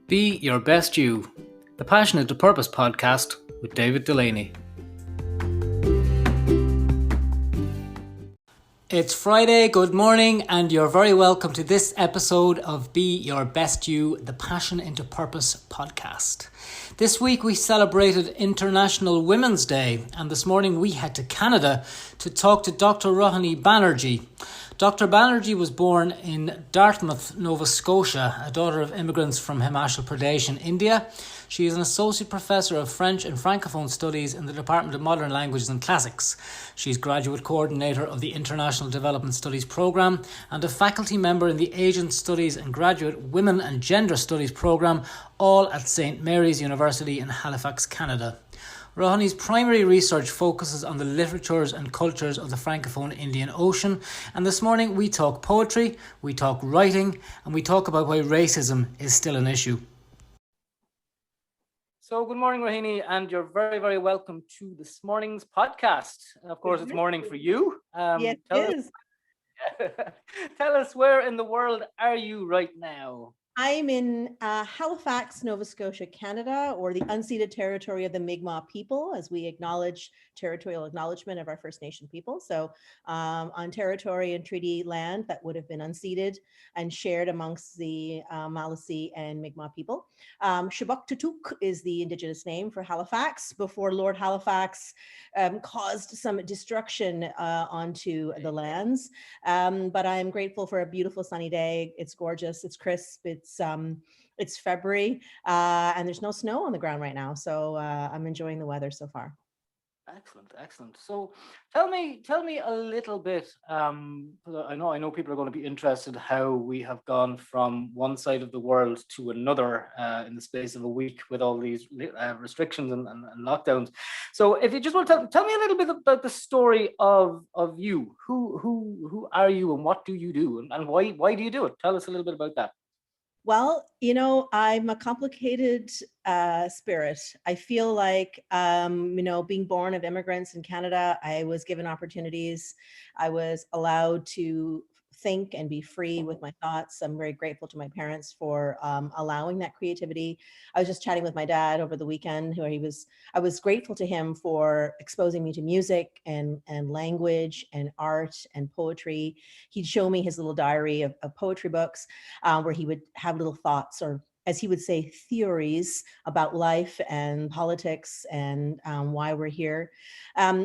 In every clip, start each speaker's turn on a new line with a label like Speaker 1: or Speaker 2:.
Speaker 1: Be Your Best You, the Passionate to Purpose podcast with David Delaney. It's Friday, good morning, and you're very welcome to this episode of Be Your Best You, the Passion into Purpose podcast. This week we celebrated International Women's Day, and this morning we head to Canada to talk to Dr. Rohini Bannerjee. Dr. Bannerjee was born in Dartmouth, Nova Scotia, a daughter of immigrants from Himachal Pradesh in India. She is an associate professor of French and Francophone studies in the Department of Modern Languages and Classics. She's graduate coordinator of the International Development Studies Programme and a faculty member in the Asian Studies and Graduate Women and Gender Studies Programme, all at St. Mary's University in Halifax, Canada. Rohini's primary research focuses on the literatures and cultures of the Francophone Indian Ocean, and this morning we talk poetry, we talk writing, and we talk about why racism is still an issue. So good morning, Rohini, and you're very, very welcome to this morning's podcast. Of course, it's morning for you.
Speaker 2: Yes, it is.
Speaker 1: Tell us, where in the world are you right now?
Speaker 2: I'm in Halifax, Nova Scotia, Canada, or the unceded territory of the Mi'kmaq people, as we acknowledge territorial acknowledgement of our First Nation people. So on territory and treaty land that would have been unceded and shared amongst the Maliseet and Mi'kmaq people. Shabuktutuk is the indigenous name for Halifax before Lord Halifax caused some destruction onto the lands. But I'm grateful for a beautiful sunny day. It's gorgeous, it's crisp, it's February, and there's no snow on the ground right now. So I'm enjoying the weather so far.
Speaker 1: Excellent. So tell me a little bit. I know people are going to be interested how we have gone from one side of the world to another in the space of a week with all these restrictions and lockdowns. So if you just want to tell me a little bit about the story of you. Who are you and what do you do and why do you do it? Tell us a little bit about that.
Speaker 2: Well, I'm a complicated spirit. I feel like, being born of immigrants in Canada, I was given opportunities. I was allowed to think and be free with my thoughts. I'm very grateful to my parents for allowing that creativity. I was just chatting with my dad over the weekend where I was grateful to him for exposing me to music and language and art and poetry. He'd show me his little diary of poetry books where he would have little thoughts, or as he would say, theories about life and politics and why we're here.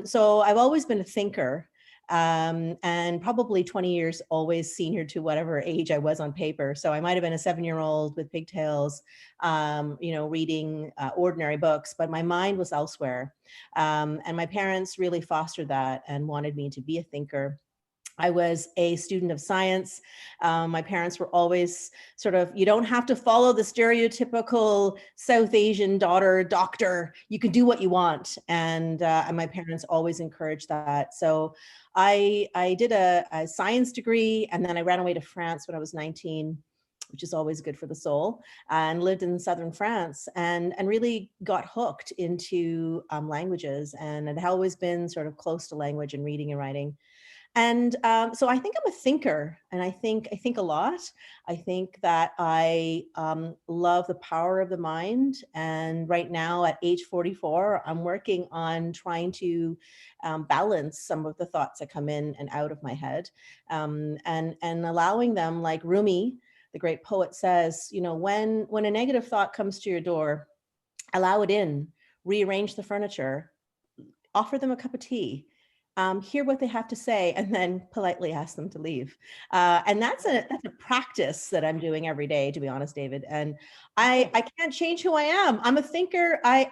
Speaker 2: So I've always been a thinker. And probably 20 years always senior to whatever age I was on paper. So I might have been a 7-year-old with pigtails, reading ordinary books, but my mind was elsewhere. And my parents really fostered that and wanted me to be a thinker. I was a student of science. My parents were always sort of, you don't have to follow the stereotypical South Asian daughter doctor. You can do what you want. And my parents always encouraged that. So I did a science degree, and then I ran away to France when I was 19, which is always good for the soul, and lived in southern France and really got hooked into languages, and had always been sort of close to language and reading and writing. And so I think I'm a thinker, and I think a lot. I think that I love the power of the mind. And right now at age 44, I'm working on trying to balance some of the thoughts that come in and out of my head, and allowing them, like Rumi, the great poet, says, when a negative thought comes to your door, allow it in, rearrange the furniture, offer them a cup of tea, hear what they have to say, and then politely ask them to leave. And that's a practice that I'm doing every day, to be honest, David. And I can't change who I am. I'm a thinker. I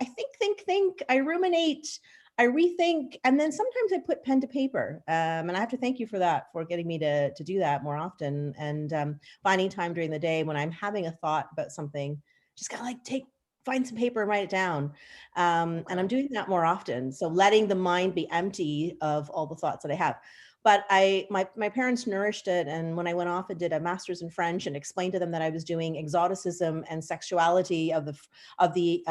Speaker 2: think. I ruminate. I rethink, and then sometimes I put pen to paper. And I have to thank you for that, for getting me to do that more often, and finding time during the day when I'm having a thought about something, just kind of find some paper and write it down. And I'm doing that more often. So letting the mind be empty of all the thoughts that I have. But my parents nourished it. And when I went off and did a master's in French and explained to them that I was doing exoticism and sexuality of the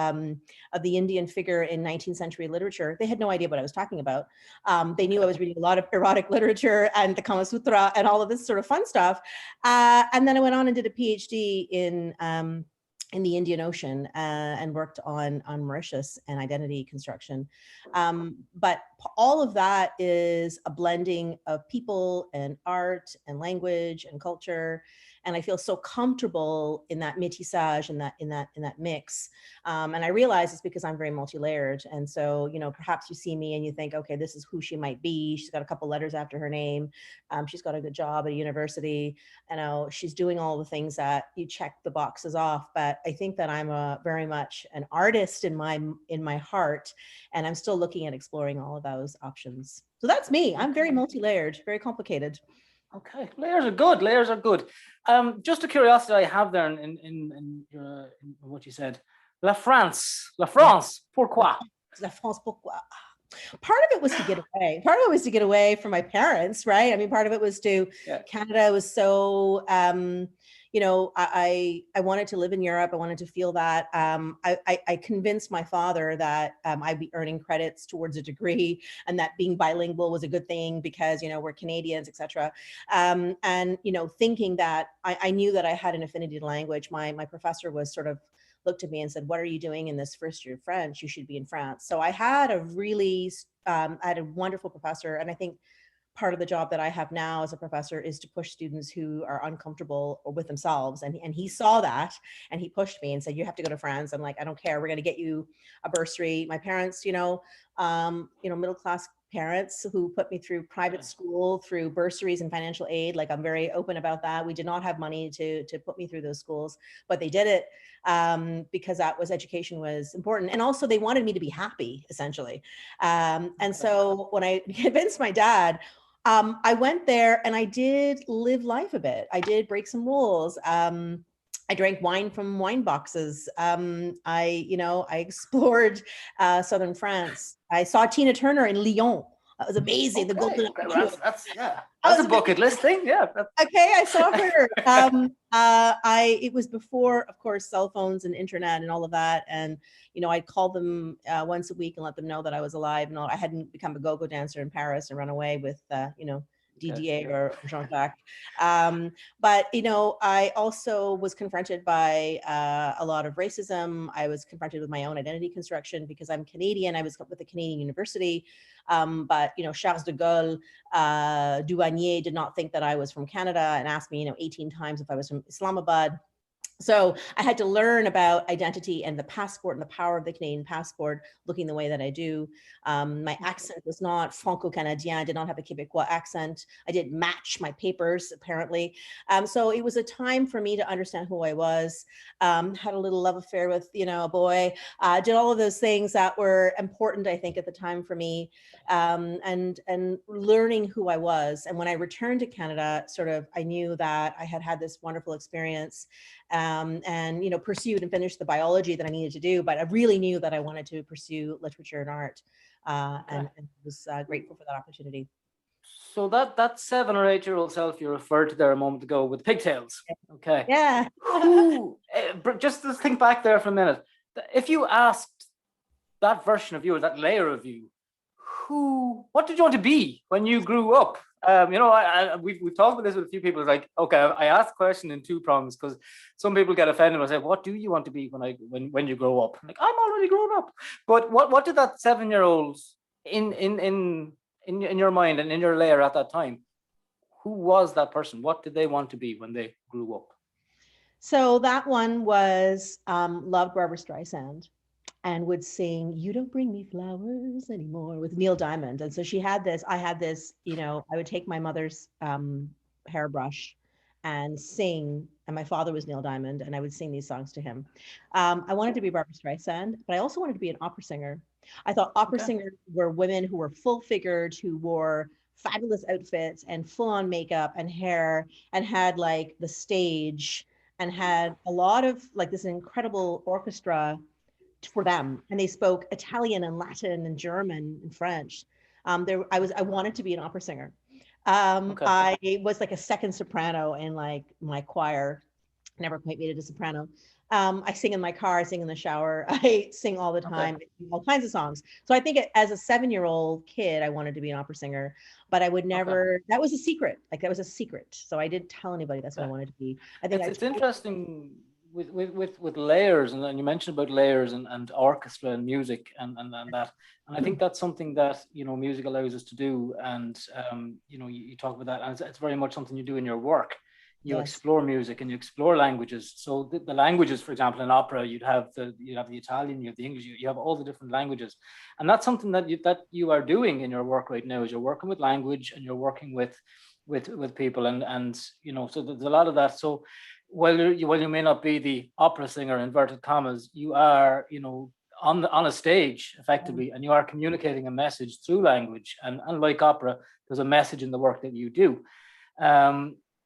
Speaker 2: Indian figure in 19th century literature, they had no idea what I was talking about. They knew I was reading a lot of erotic literature and the Kama Sutra and all of this sort of fun stuff. And then I went on and did a PhD in in the Indian Ocean and worked on Mauritius and identity construction. But all of that is a blending of people and art and language and culture. And I feel so comfortable in that métissage, in that mix. And I realize it's because I'm very multi-layered. And so, perhaps you see me and you think, okay, this is who she might be. She's got a couple letters after her name. She's got a good job at a university. She's doing all the things that you check the boxes off. But I think that I'm very much an artist in my heart, and I'm still looking at exploring all of those options. So that's me. I'm very multi-layered, very complicated.
Speaker 1: Okay, layers are good. Layers are good. Just a curiosity I have there in what you said. La France, pourquoi?
Speaker 2: La France, pourquoi? Part of it was to get away. Part of it was to get away from my parents, right? I mean, part of it was Canada was so, I wanted to live in Europe. I wanted to feel that. I convinced my father that I'd be earning credits towards a degree, and that being bilingual was a good thing because, we're Canadians, etc. Thinking that I knew that I had an affinity to language. My professor was sort of looked at me and said, "What are you doing in this first year of French? You should be in France." So I had a wonderful professor. And I think part of the job that I have now as a professor is to push students who are uncomfortable with themselves. And he saw that, and he pushed me and said, "You have to go to France." I'm like, "I don't care. We're going to get you a bursary." My parents, middle-class parents who put me through private school, through bursaries and financial aid. Like, I'm very open about that. We did not have money to put me through those schools, but they did it because education was important. And also they wanted me to be happy, essentially. And so when I convinced my dad, I went there and I did live life a bit. I did break some rules. I drank wine from wine boxes. I explored southern France. I saw Tina Turner in Lyon. That was amazing. The Golden.
Speaker 1: That's a bucket list thing. Yeah.
Speaker 2: Okay, I saw her. It was before, of course, cell phones and internet and all of that. And I'd call them once a week and let them know that I was alive. And I hadn't become a go-go dancer in Paris and run away with Didier or Jean-Jacques. But I also was confronted by a lot of racism. I was confronted with my own identity construction because I'm Canadian. I was with a Canadian university. But Charles de Gaulle, Douanier did not think that I was from Canada and asked me 18 times if I was from Islamabad. So I had to learn about identity and the passport and the power of the Canadian passport, looking the way that I do. My accent was not Franco-Canadien. I did not have a Quebecois accent. I didn't match my papers, apparently. So it was a time for me to understand who I was. Had a little love affair with, a boy. Did all of those things that were important, I think, at the time for me. And learning who I was. And when I returned to Canada, I knew that I had this wonderful experience. And pursued and finished the biology that I needed to do, but I really knew that I wanted to pursue literature and art, and was grateful for that opportunity.
Speaker 1: So that 7 or 8 year old self you referred to there a moment ago with pigtails. Okay.
Speaker 2: Yeah.
Speaker 1: Just to think back there for a minute, if you asked that version of you, or that layer of you, what did you want to be when you grew up? We've talked about this with a few people. It's like, okay, I asked the question in 2 prongs because some people get offended and say, "What do you want to be when you grow up?" I'm like, I'm already grown up. But what did that 7-year-old in your mind and in your layer at that time? Who was that person? What did they want to be when they grew up?
Speaker 2: So that one was loved Barbra Streisand, and would sing "You Don't Bring Me Flowers Anymore" with Neil Diamond. And so she had this, I had this, I would take my mother's hairbrush and sing, and my father was Neil Diamond, and I would sing these songs to him. I wanted to be Barbra Streisand, but I also wanted to be an opera singer. I thought opera singers were women who were full-figured, who wore fabulous outfits and full-on makeup and hair, and had like the stage, and had a lot of like this incredible orchestra for them, and they spoke Italian and Latin and German and French. I wanted to be an opera singer. I was like a second soprano in like my choir. Never quite made it a soprano. I sing in my car, I sing in the shower, I sing all the time, all kinds of songs. So I think as a 7-year-old kid, I wanted to be an opera singer, but I would never, that was a secret. Like that was a secret. So I didn't tell anybody that's what I wanted to be. I think
Speaker 1: it's interesting with layers, and then you mentioned about layers and orchestra and music and that, and I think that's something that music allows us to do, and you talk about that, and it's very much something you do in your work. You
Speaker 2: Yes.
Speaker 1: explore music and you explore languages. So the languages, for example, in opera, you'd have the Italian, you have the English, you have all the different languages, and that's something that you are doing in your work right now. Is you're working with language and you're working with people, and so there's a lot of that. So while you may not be the opera singer, inverted commas, you are on a stage effectively, and you are communicating a message through language. And unlike opera, there's a message in the work that you do.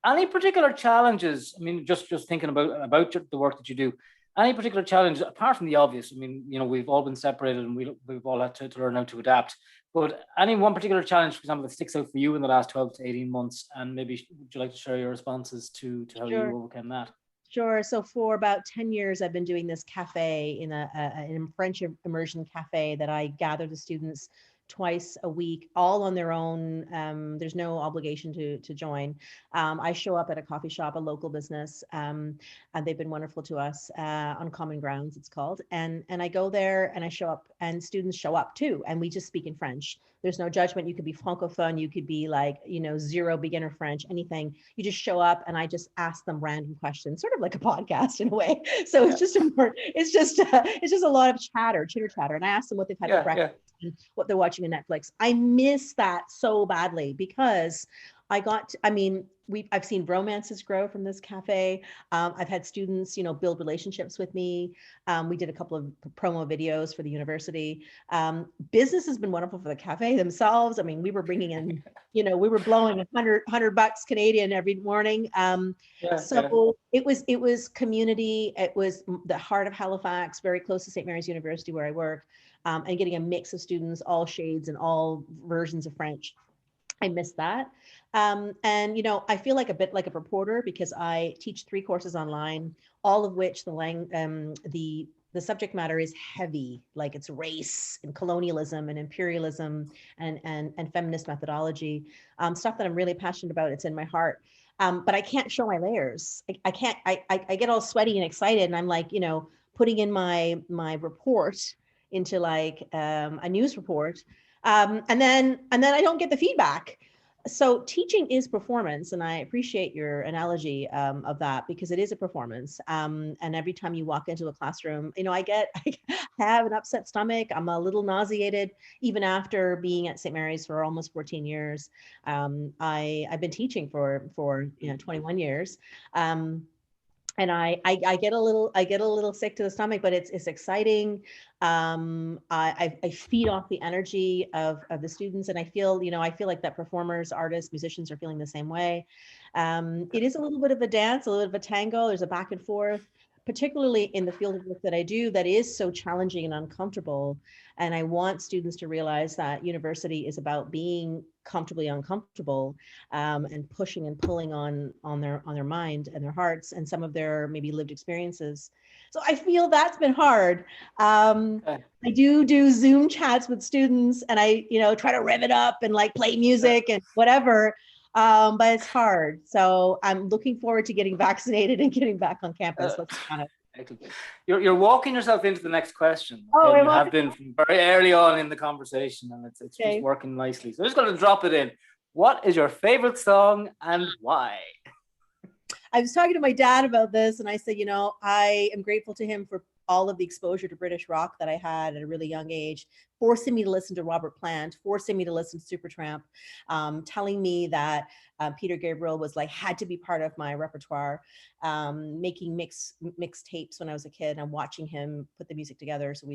Speaker 1: Any particular challenges? I mean, just thinking about the work that you do. Any particular challenge apart from the obvious? I mean, we've all been separated, and we've all had to learn how to adapt. But any one particular challenge, for example, that sticks out for you in the last 12 to 18 months, and maybe would you like to share your responses to how you overcame that?
Speaker 2: Sure. So for about 10 years, I've been doing this cafe in a French immersion cafe that I gather the students twice a week, all on their own. There's no obligation to join. I show up at a coffee shop, a local business, and they've been wonderful to us, on Common Grounds, it's called. And I go there and I show up, and students show up too, and we just speak in French. There's no judgment. You could be Francophone, you could be like, zero beginner French, anything. You just show up and I just ask them random questions, sort of like a podcast in a way. So it's just a lot of chitter chatter. And I ask them what they've had for breakfast and what they're watching on Netflix. I miss that so badly because I've seen romances grow from this cafe. I've had students, build relationships with me. We did a couple of promo videos for the university. Business has been wonderful for the cafe themselves. I mean, we were bringing in, we were blowing $100 Canadian every morning. It was community. It was the heart of Halifax, very close to St. Mary's University where I work, and getting a mix of students, all shades and all versions of French. I miss that. And, I feel like a bit like a reporter because I teach 3 courses online, all of which the subject matter is heavy, like it's race and colonialism and imperialism and feminist methodology, stuff that I'm really passionate about. It's in my heart. But I can't show my layers. I can't, I get all sweaty and excited, and I'm like, putting in my report into like a news report. And then I don't get the feedback. So teaching is performance, and I appreciate your analogy of that because it is a performance. And every time you walk into a classroom, I have an upset stomach. I'm a little nauseated, even after being at St. Mary's for almost 14 years. I've been teaching for 21 years. And I get a little sick to the stomach, but it's exciting. I feed off the energy of the students, and I feel like that performers, artists, musicians are feeling the same way. It is a little bit of a dance, a little bit of a tango. There's a back and forth, particularly in the field of work that I do that is so challenging and uncomfortable. And I want students to realize that university is about being comfortably uncomfortable, and pushing and pulling on their mind and their hearts and some of their maybe lived experiences. So I feel that's been hard. I do Zoom chats with students, and I try to rev it up and like play music and whatever. But it's hard. So I'm looking forward to getting vaccinated and getting back on campus. Let's be honest.
Speaker 1: You're walking yourself into the next question. Okay? You have been from very early on in the conversation, and it's just working nicely. So I'm just going to drop it in. What is your favorite song and why?
Speaker 2: I was talking to my dad about this, and I said, I am grateful to him for all of the exposure to British rock that I had at a really young age, forcing me to listen to Robert Plant, forcing me to listen to Supertramp, telling me that Peter Gabriel was had to be part of my repertoire, making mix tapes when I was a kid and watching him put the music together. So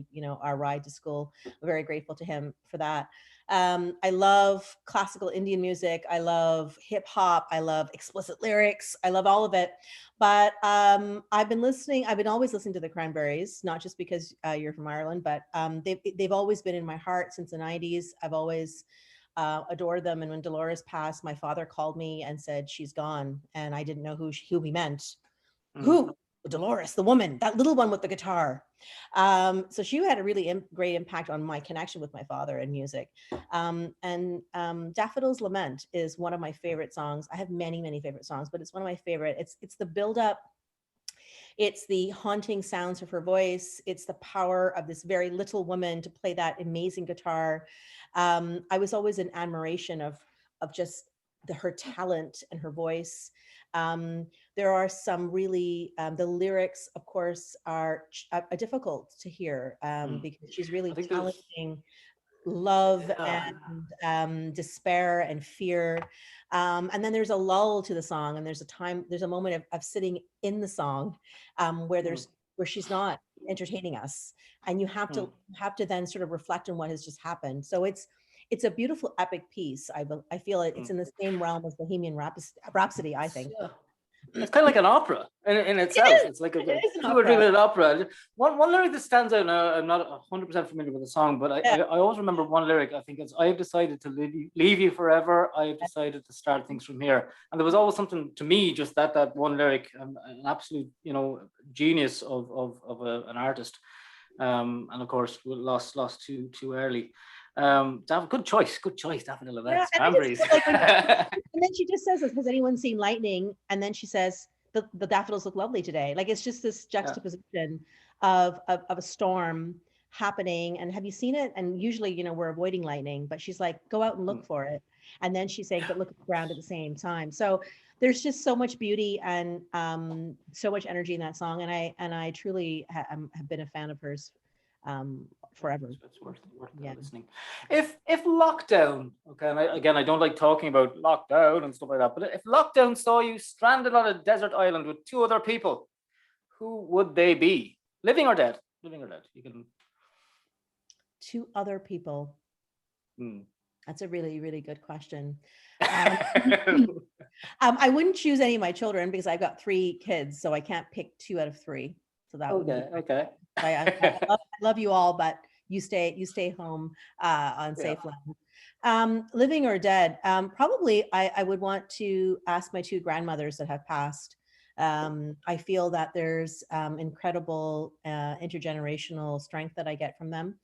Speaker 2: our ride to school, I'm very grateful to him for that. I love classical Indian music. I love hip hop. I love explicit lyrics. I love all of it. But I've been always listening to the Cranberries, not just because you're from Ireland, but they've always been in my heart since the 90s. I've always adored them. And when Dolores passed, my father called me and said, she's gone. And I didn't know who he meant. Who? Dolores, the woman, that little one with the guitar. So she had a really great impact on my connection with my father and music. And Daffodil's Lament is one of my favorite songs. I have many, many favorite songs, but it's one of my favorite. It's the buildup. It's the haunting sounds of her voice. It's the power of this very little woman to play that amazing guitar. I was always in admiration of just her talent and her voice. There are some really, the lyrics, of course, are difficult to hear, because she's
Speaker 1: I
Speaker 2: really
Speaker 1: think there's,
Speaker 2: challenging love
Speaker 1: yeah.
Speaker 2: and despair and fear. And then there's a lull to the song, and there's a moment of sitting in the song, where
Speaker 1: Mm,
Speaker 2: where she's not entertaining us, and you
Speaker 1: mm,
Speaker 2: have to then sort of reflect on what has just happened. So it's a beautiful epic piece. I feel it's
Speaker 1: mm.
Speaker 2: in the same realm as Bohemian Rhapsody, I think.
Speaker 1: Yeah. It's kind of like an opera in
Speaker 2: It
Speaker 1: itself.
Speaker 2: is.
Speaker 1: It's like
Speaker 2: It
Speaker 1: a
Speaker 2: is an
Speaker 1: 2 or 3
Speaker 2: opera.
Speaker 1: minute opera. One lyric that stands out, now I'm not 100% familiar with the song, but
Speaker 2: Yeah.
Speaker 1: I always remember one lyric. I think it's, I have decided to leave you forever. I have decided to start things from here. And there was always something to me, just that one lyric, an absolute, genius of an artist. And of course, we lost too early. Good choice, Daffodil
Speaker 2: Yeah,
Speaker 1: Events,
Speaker 2: and I just
Speaker 1: Cranberries.
Speaker 2: feel like and then she just says, "Has anyone seen lightning?" And then she says, "The daffodils look lovely today." Like it's just this
Speaker 1: Yeah.
Speaker 2: juxtaposition of a storm happening. And have you seen it? And usually, we're avoiding lightning, but she's like, "Go out and look for it." And then she's saying, "But look at the ground at the same time." So there's just so much beauty and so much energy in that song. And I truly have been a fan of hers forever.
Speaker 1: It's worth
Speaker 2: Yeah.
Speaker 1: listening. If lockdown, okay, and again, I don't like talking about lockdown and stuff like that, but if lockdown saw you stranded on a desert island with two other people, who would they be? Living or dead? Living or dead? You can.
Speaker 2: Two other people.
Speaker 1: Hmm.
Speaker 2: That's a really, really good question. I wouldn't choose any of my children because I've got 3 kids, so I can't pick 2 out of 3. So that wouldn't be.
Speaker 1: Okay.
Speaker 2: I love you all, but you stay home on
Speaker 1: Yeah.
Speaker 2: safe land. Living or dead? Probably I would want to ask my 2 grandmothers that have passed. I feel that there's incredible intergenerational strength that I get from them.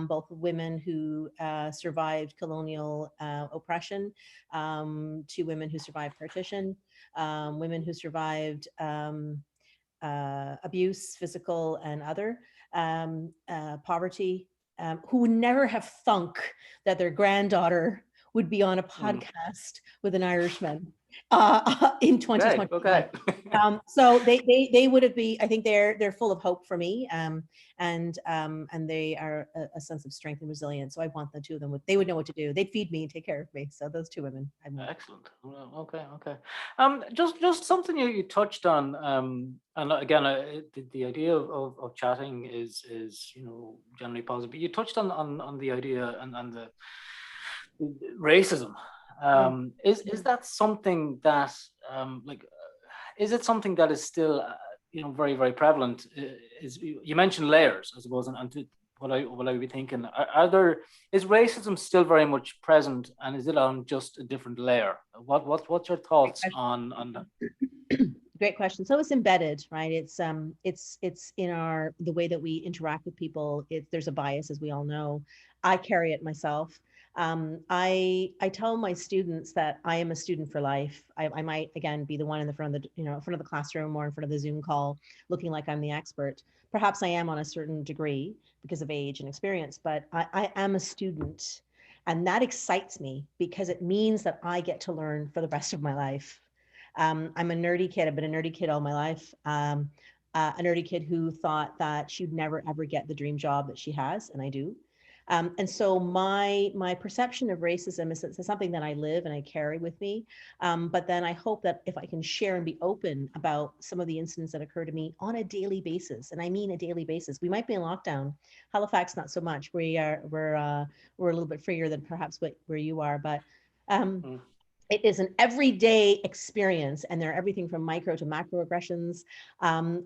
Speaker 2: Both women who survived colonial oppression, 2 women who survived partition, women who survived abuse, physical and other, poverty, who would never have thunk that their granddaughter would be on a podcast with an Irishman in 2021.
Speaker 1: Okay.
Speaker 2: So they would have been. I think they're full of hope for me, and they are a sense of strength and resilience. So I want the 2 of them. They would know what to do. They'd feed me and take care of me. So those 2 women.
Speaker 1: Excellent. Okay. Just something you touched on, and again, the idea of chatting is generally positive. But you touched on the idea and the racism. Is that something that is it something that is still very, very prevalent? Is You mentioned layers, I suppose, and to what I would be thinking, is racism still very much present, and is it on just a different layer? What's your thoughts on that?
Speaker 2: Great question. So it's embedded, right? It's in the way that we interact with people. There's a bias, as we all know. I carry it myself. I tell my students that I am a student for life. I might again be the one in the front of the in front of the classroom or in front of the Zoom call, looking like I'm the expert. Perhaps I am on a certain degree because of age and experience, but I am a student, and that excites me because it means that I get to learn for the rest of my life. I'm a nerdy kid. I've been a nerdy kid all my life. A nerdy kid who thought that she'd never ever get the dream job that she has, and I do. And so my perception of racism is something that I live and I carry with me. But then I hope that if I can share and be open about some of the incidents that occur to me on a daily basis, and I mean a daily basis. We might be in lockdown. Halifax, not so much. We're a little bit freer than perhaps where you are, but. It is an everyday experience, and they're everything from micro to macro aggressions. I'm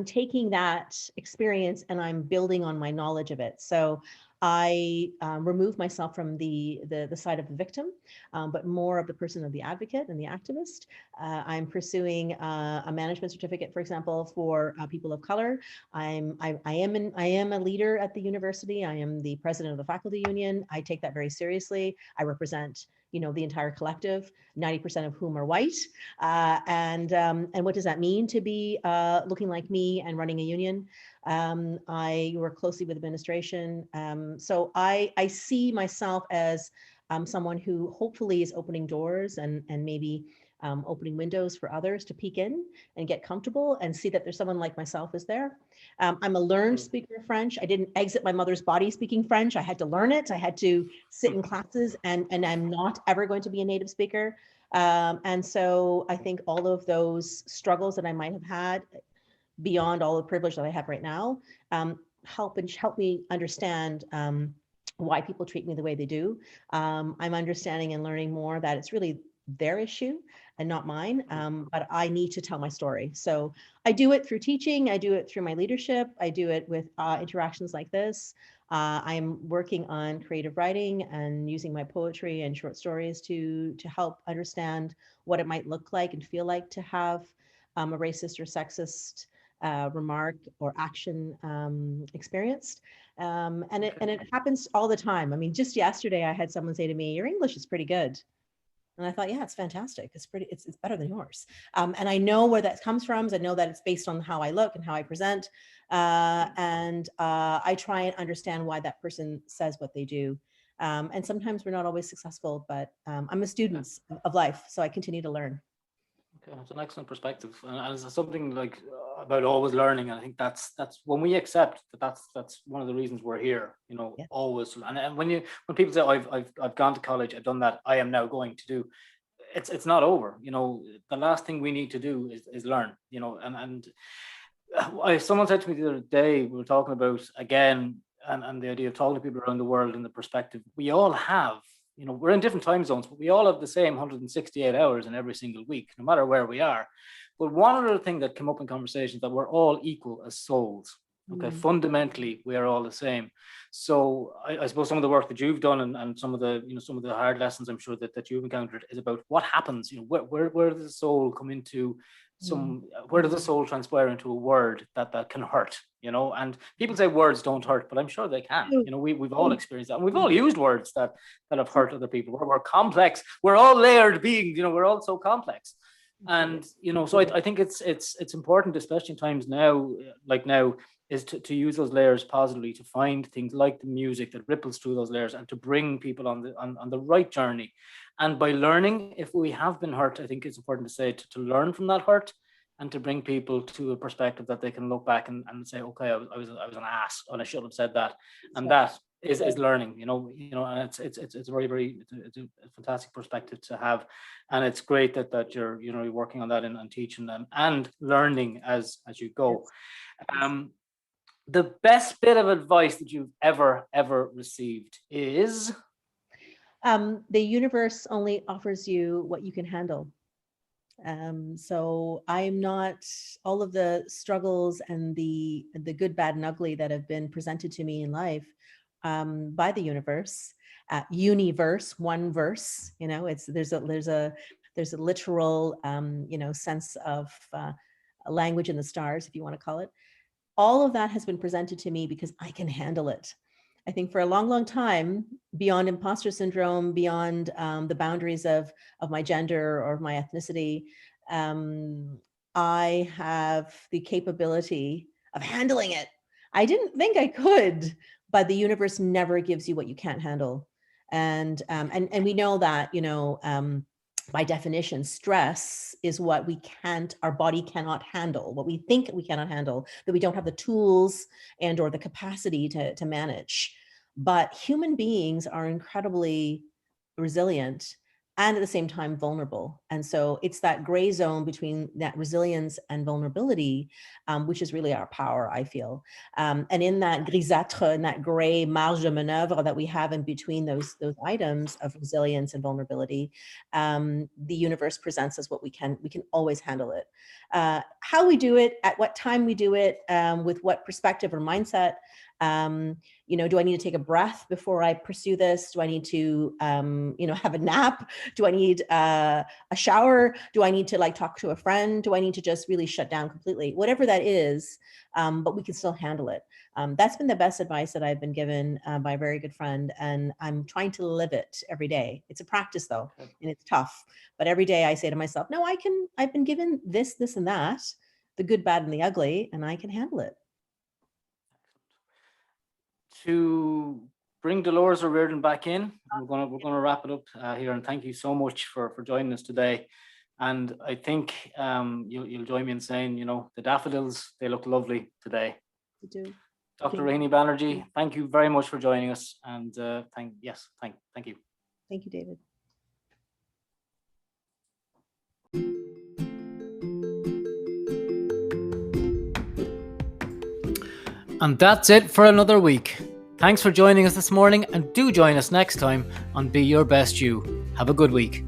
Speaker 2: taking that experience and I'm building on my knowledge of it. So I remove myself from the side of the victim, but more of the person of the advocate and the activist. I'm pursuing a management certificate, for example, for people of color. I am a leader at the university. I am the president of the faculty union. I take that very seriously. I represent the entire collective, 90% of whom are white. And what does that mean to be looking like me and running a union? I work closely with administration. So I see myself as someone who hopefully is opening doors and maybe opening windows for others to peek in and get comfortable and see that there's someone like myself is there. I'm a learned speaker of French. I didn't exit my mother's body speaking French. I had to learn it. I had to sit in classes, and I'm not ever going to be a native speaker. And so I think all of those struggles that I might have had beyond all the privilege that I have right now, help me understand why people treat me the way they do. I'm understanding and learning more that it's really their issue and not mine, but I need to tell my story. So I do it through teaching, I do it through my leadership, I do it with interactions like this. I'm working on creative writing and using my poetry and short stories to help understand what it might look like and feel like to have a racist or sexist remark or action experienced. And it happens all the time. I mean, just yesterday I had someone say to me, "Your English is pretty good." And I thought, yeah, it's fantastic. It's better than yours. And I know where that comes from. I know that it's based on how I look and how I present. And I try and understand why that person says what they do. And sometimes we're not always successful, but I'm a student of life, so I continue to learn.
Speaker 1: Okay, that's an excellent perspective, and it's something like about always learning. And I think that's when we accept that's one of the reasons we're here. Yeah. Always. And when people say I've gone to college, I've done that, I am now going to do. It's not over. The last thing we need to do is learn. And someone said to me the other day, we were talking about again, and the idea of talking to people around the world in the perspective we all have. We're in different time zones, but we all have the same 168 hours in every single week, no matter where we are. But one other thing that came up in conversations that we're all equal as souls. Okay, fundamentally, we are all the same. So I suppose some of the work that you've done and some of the hard lessons I'm sure that you've encountered is about what happens. Where does the soul come into where does the soul transpire into a word that can hurt? And people say words don't hurt, but I'm sure they can. We've all experienced that, and we've all used words that have hurt other people. We're complex. We're all layered beings. We're all so complex. And so I think it's important, especially in times now, like now, is to use those layers positively, to find things like the music that ripples through those layers and to bring people on the right journey. And by learning, if we have been hurt, I think it's important to say to learn from that hurt and to bring people to a perspective that they can look back and say, okay, I was an ass and I should have said that. And that is learning, and it's a very it's a fantastic perspective to have. And it's great that you're you're working on that and teaching them and learning as you go. The best bit of advice that you've ever received is?
Speaker 2: The universe only offers you what you can handle. So I'm not all of the struggles and the good, bad, and ugly that have been presented to me in life by the universe. Universe, one verse. There's a literal sense of language in the stars, if you want to call it. All of that has been presented to me because I can handle it. I think for a long, long time, beyond imposter syndrome, beyond the boundaries of my gender or my ethnicity, I have the capability of handling it. I didn't think I could, but the universe never gives you what you can't handle. And we know that, by definition, stress is what our body cannot handle, what we think we cannot handle, that we don't have the tools and or the capacity to manage. But human beings are incredibly resilient and at the same time vulnerable. And so it's that gray zone between that resilience and vulnerability, which is really our power, I feel. And in that grisâtre, in that gray marge de manœuvre that we have in between those items of resilience and vulnerability, the universe presents us what we can always handle it. How we do it, at what time we do it, with what perspective or mindset, Do I need to take a breath before I pursue this? Do I need to, have a nap? Do I need a shower? Do I need to like talk to a friend? Do I need to just really shut down completely? Whatever that is, but we can still handle it. That's been the best advice that I've been given by a very good friend, and I'm trying to live it every day. It's a practice though, and it's tough. But every day I say to myself, no, I've been given this, and that, the good, bad, and the ugly, and I can handle it.
Speaker 1: To bring Dolores O'Riordan back in, we're gonna wrap it up here, and thank you so much for joining us today. And I think you'll join me in saying, the daffodils, they look lovely today.
Speaker 2: You do.
Speaker 1: Dr. Rohini Bannerjee, thank you very much for joining us, and thank you.
Speaker 2: Thank you, David.
Speaker 1: And that's it for another week. Thanks for joining us this morning, and do join us next time on Be Your Best You. Have a good week.